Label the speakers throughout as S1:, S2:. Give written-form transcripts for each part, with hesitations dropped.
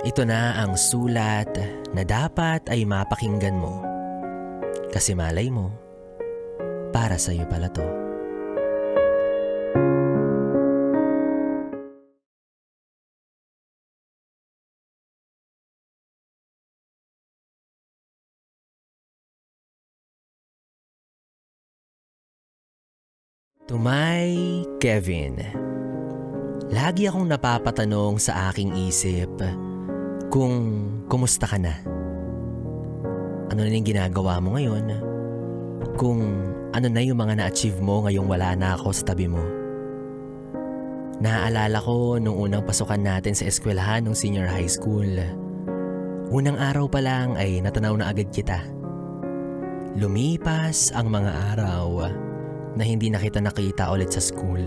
S1: Ito na ang sulat na dapat ay mapakinggan mo. Kasi malay mo, para sa'yo pala to. To my Kevin. Lagi akong napapatanong sa aking isip kung kumusta ka na. Ano na yung ginagawa mo ngayon? Kung ano na yung mga na-achieve mo ngayong wala na ako sa tabi mo. Naaalala ko nung unang pasukan natin sa eskwelahan ng senior high school. Unang araw pa lang ay natanaw na agad kita. Lumipas ang mga araw na hindi na kita nakita ulit sa school.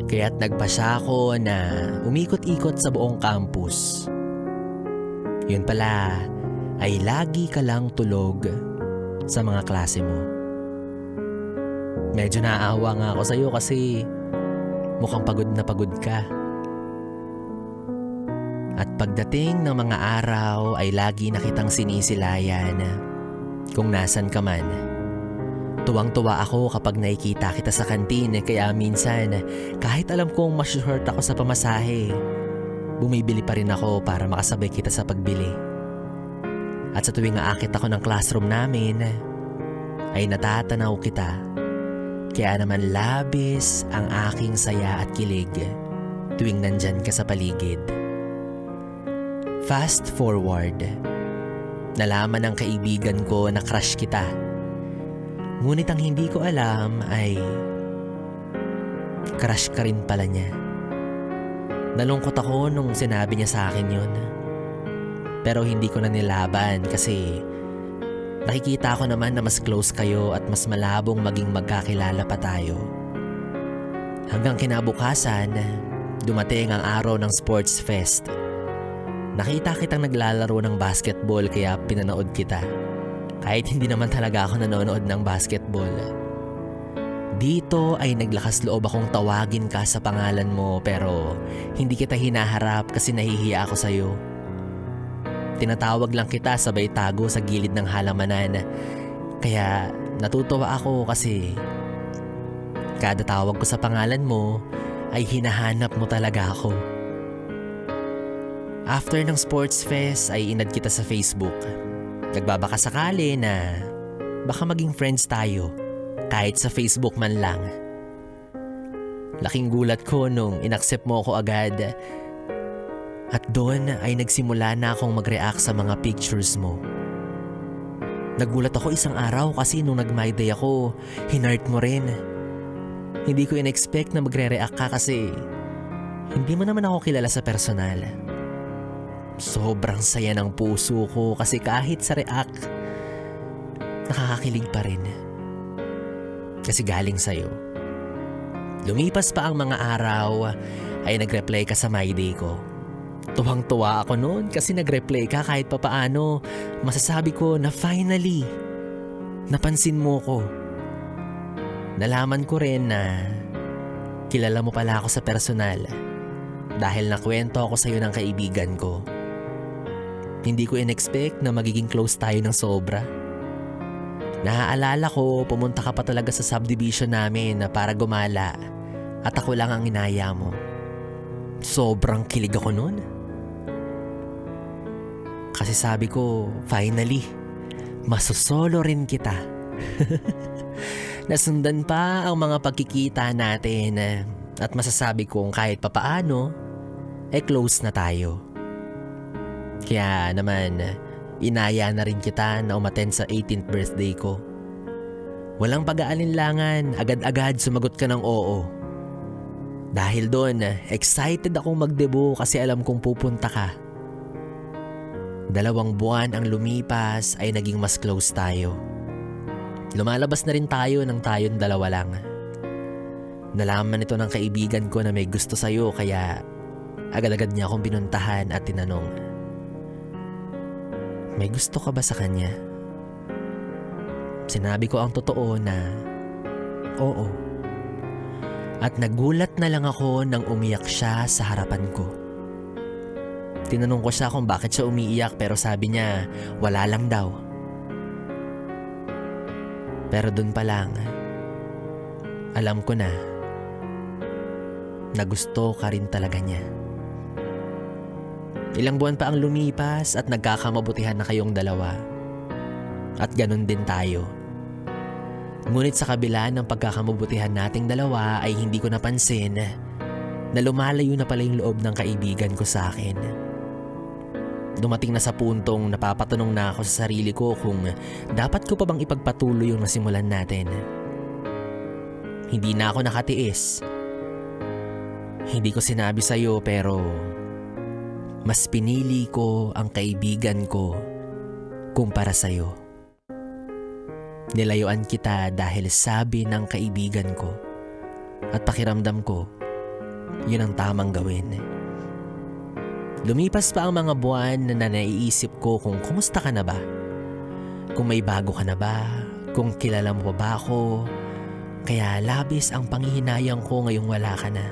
S1: Kaya't nagpasya ako na umikot-ikot sa buong campus. Yun pala ay lagi ka lang tulog sa mga klase mo. Medyo naaawa nga ako sa'yo kasi mukhang pagod na pagod ka. At pagdating ng mga araw ay lagi na kitang sinisilayan kung nasan ka man. Tuwang-tuwa ako kapag nakikita kita sa kantin kaya minsan kahit alam kong ma-short ako sa pamasahe, bumibili pa rin ako para makasabay kita sa pagbili. At sa tuwing aakit ako ng classroom namin, ay natatanaw kita. Kaya naman labis ang aking saya at kilig tuwing nandyan ka sa paligid. Fast forward, nalaman ng kaibigan ko na crush kita. Ngunit ang hindi ko alam ay crush ka rin pala niya. Nalungkot ako nung sinabi niya sa akin yun. Pero hindi ko na nilaban kasi nakikita ko naman na mas close kayo at mas malabong maging magkakilala pa tayo. Hanggang kinabukasan, dumating ang araw ng sports fest. Nakita kitang naglalaro ng basketball kaya pinanood kita. Kahit hindi naman talaga ako nanonood ng basketball. Dito ay naglakas loob akong tawagin ka sa pangalan mo pero hindi kita hinaharap kasi nahihiya ako sa'yo. Tinatawag lang kita sabay tago sa gilid ng halamanan. Kaya natutuwa ako kasi kada tawag ko sa pangalan mo ay hinahanap mo talaga ako. After ng sports fest ay inad kita sa Facebook. Nagbabaka sakali na baka maging friends tayo kahit sa Facebook man lang. Laking gulat ko nung inaccept mo ako agad. At doon ay nagsimula na akong mag-react sa mga pictures mo. Nagulat ako isang araw kasi nung nag-my day ako, hinart mo rin. Hindi ko in-expect na magre-react ka kasi hindi mo naman ako kilala sa personal. Sobrang saya ng puso ko kasi kahit sa react, nakakakilig pa rin. Kasi galing sa'yo. Lumipas pa ang mga araw ay nag-reply ka sa my day ko. Tuwang-tuwa ako noon kasi nag-reply ka kahit papaano. Masasabi ko na finally, napansin mo ko. Nalaman ko rin na kilala mo pala ako sa personal dahil nakwento ako sa'yo ng kaibigan ko. Hindi ko in-expect na magiging close tayo ng sobra. Naaalala ko, pumunta ka pa talaga sa subdivision namin para gumala at ako lang ang inaya mo. Sobrang kilig ako noon. Kasi sabi ko, finally, masosolo rin kita. Nasundan pa ang mga pagkikita natin at masasabi kong kahit papaano, close na tayo. Kaya naman, inaya na rin kita na umattend sa 18th birthday ko. Walang pag-aalinlangan, agad-agad sumagot ka ng oo. Dahil doon, excited akong magdebo kasi alam kong pupunta ka. 2 buwan ang lumipas ay naging mas close tayo. Lumalabas na rin tayo ng tayong dalawa lang. Nalaman ito ng kaibigan ko na may gusto sa'yo kaya agad-agad niya akong pinuntahan at tinanong, may gusto ka ba sa kanya? Sinabi ko ang totoo na oo. At nagulat na lang ako nang umiyak siya sa harapan ko. Tinanong ko siya kung bakit siya umiiyak pero sabi niya wala lang daw. Pero dun pa lang, alam ko na gusto ka rin talaga niya. Ilang buwan pa ang lumipas at nagkakamabutihan na kayong dalawa. At ganun din tayo. Ngunit sa kabila ng pagkakamabutihan nating dalawa ay hindi ko napansin na lumalayo na pala yung loob ng kaibigan ko sa akin. Dumating na sa puntong napapatanong na ako sa sarili ko kung dapat ko pa bang ipagpatuloy yung nasimulan natin. Hindi na ako nakatiis. Hindi ko sinabi sa'yo pero mas pinili ko ang kaibigan ko kumpara sa'yo. Nilayuan kita dahil sabi ng kaibigan ko at pakiramdam ko yun ang tamang gawin. Lumipas pa ang mga buwan na naiisip ko kung kumusta ka na ba? Kung may bago ka na ba? Kung kilala mo pa ba ako? Kaya labis ang panghihinayang ko ngayong wala ka na.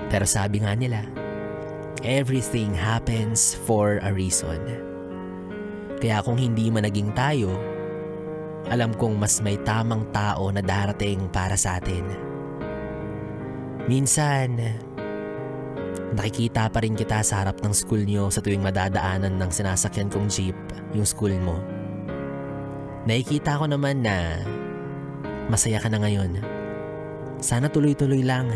S1: Pero sabi nga nila, everything happens for a reason. Kaya kung hindi man naging tayo, alam kong mas may tamang tao na darating para sa atin. Minsan, nakikita pa rin kita sa harap ng school niyo sa tuwing madadaanan ng sinasakyan kong jeep, yung school mo. Nakikita ko naman na masaya ka na ngayon. Sana tuloy-tuloy lang.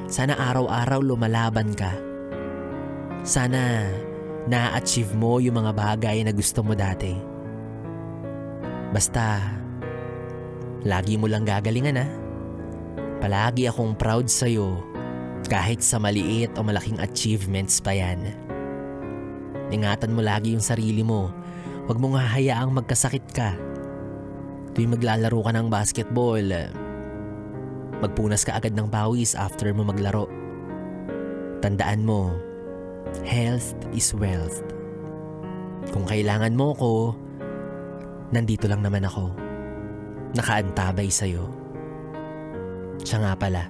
S1: Sana araw-araw lumalaban ka. Sana na-achieve mo yung mga bagay na gusto mo dati. Basta, lagi mo lang gagalingan ha. Palagi akong proud sa'yo kahit sa maliit o malaking achievements pa yan. Ingatan mo lagi yung sarili mo. Huwag mong hahayaang magkasakit ka. Tuwing maglalaro ka ng basketball, magpunas ka agad ng pawis after mo maglaro. Tandaan mo, health is wealth. Kung kailangan mo ko, nandito lang naman ako. Nakaantabay sa'yo. Siya nga pala,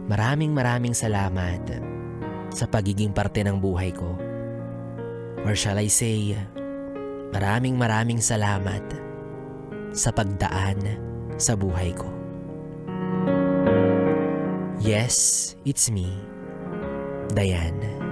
S1: maraming salamat sa pagiging parte ng buhay ko. Or shall I say, maraming salamat sa pagdaan sa buhay ko. Yes, it's me, Dayan.